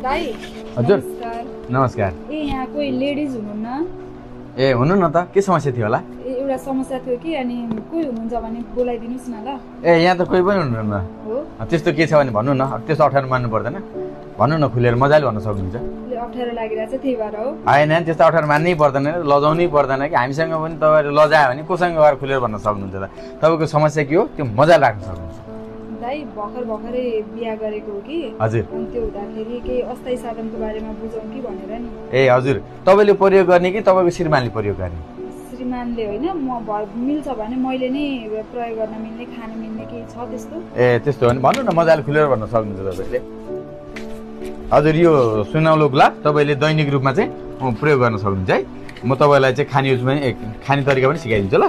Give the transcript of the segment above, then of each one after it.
दाइ हजुर नमस्कार। नमस्कार। ए यहाँ कोही लेडिज हुनुहुन्न? ए हुनु न त के समस्या थियो होला? एउटा समस्या थियो कि अनि कोही हुनुहुन्छ भने बोलाइदिनुस् न ल। ए यहाँ त कोही पनि हुनुहुन्न। हो त्यस्तो के छ भने भन्नु न, त्यस्तो अप्ठ्यारो मान्नु पर्दैन, भन्नु न, खुलेर मजाले भन्न सक्नुहुन्छ। अप्ठ्यारो लागिरहेछ त्यही भएर हो। होइन त्यस्तो अप्ठ्यारो मान्नै पर्दैन, लजाउनै पर्दैन कि हामीसँग पनि तपाईँहरू लजायो भने कोसँग गएर खुलेर भन्न सक्नुहुन्छ त। तपाईँको समस्या के हो त्यो मजाले राख्न सक्नुहुन्छ। दाइ भर्खरै बिहा गरेको हो कि। हजुर। अनि त्यो हुँदाखेरि केही अस्थायी साधनको बारेमा बुझौँ कि भनेर नि। ए हजुर, तपाईँले प्रयोग गर्ने कि तपाईँको श्रीमानले प्रयोग गर्ने? श्रीमानले होइन, म मिल्छ भने मैले नै प्रयोग गर्न मिल्ने खान मिल्ने केही छ त्यस्तो? ए त्यस्तो हो भने भन्नु न, मजाले खुलेर भन्न सक्नुहुन्छ तपाईँले। हजुर यो सुनौलो गुलाब तपाईँले दैनिक रूपमा चाहिँ प्रयोग गर्न सक्नुहुन्छ है। म तपाईँलाई चाहिँ खाने युज पनि खाने तरिका पनि सिकाइदिन्छु ल।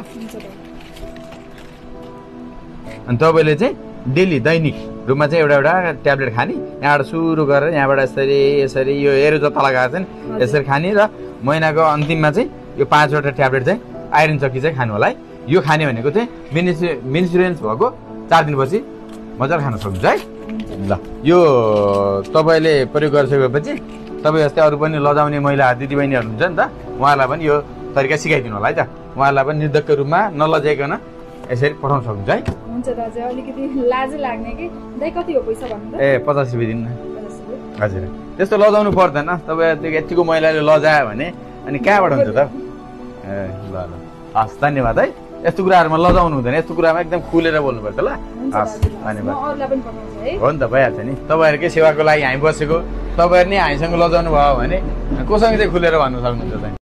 अनि तपाईँले चाहिँ डेली दैनिक रूपमा चाहिँ एउटा ट्याब्लेट खाने, यहाँबाट सुरु गरेर यहाँबाट यसरी यसरी यो एरो जता लगाएर चाहिँ यसरी खाने र महिनाको अन्तिममा चाहिँ यो 5वटा ट्याब्लेट चाहिँ आइरन चक्की चाहिँ खानु होला है। यो खाने भनेको चाहिँ मेन्स्ट्रुएन्स भएको 4 दिनपछि मजाले खान सक्नुहुन्छ है। ल यो तपाईँले प्रयोग गरिसकेपछि तपाईँ जस्तै अरू पनि लजाउने महिला दिदीबहिनीहरू हुन्छ नि त, उहाँहरूलाई पनि यो तरिका सिकाइदिनु होला है त। उहाँहरूलाई पनि निर्धक्क रूपमा नलजाइकन यसरी पठाउन सक्नुहुन्छ है। हुन्छ दाजु, अलिकति लाजै लाग्ने कि। दाइ कति हो पैसा भन्नु त? ए 50 रुपियाँ दिनु न। हजुर त्यस्तो लजाउनु पर्दैन, तपाईँ यतिको महिलाले लजायो भने अनि कहाँबाट हुन्छ त? ए ल ल हस् धन्यवाद है। यस्तो कुराहरूमा लजाउनु हुँदैन, यस्तो कुरामा एकदम खुलेर बोल्नुपर्छ ल। हस् धन्यवाद। हो नि त भइहाल्छ नि, तपाईँहरूकै सेवाको लागि हामी बसेको, तपाईँहरू नै हामीसँग लजाउनु भयो भने कोसँग चाहिँ खुलेर भन्न सक्नुहुन्छ त?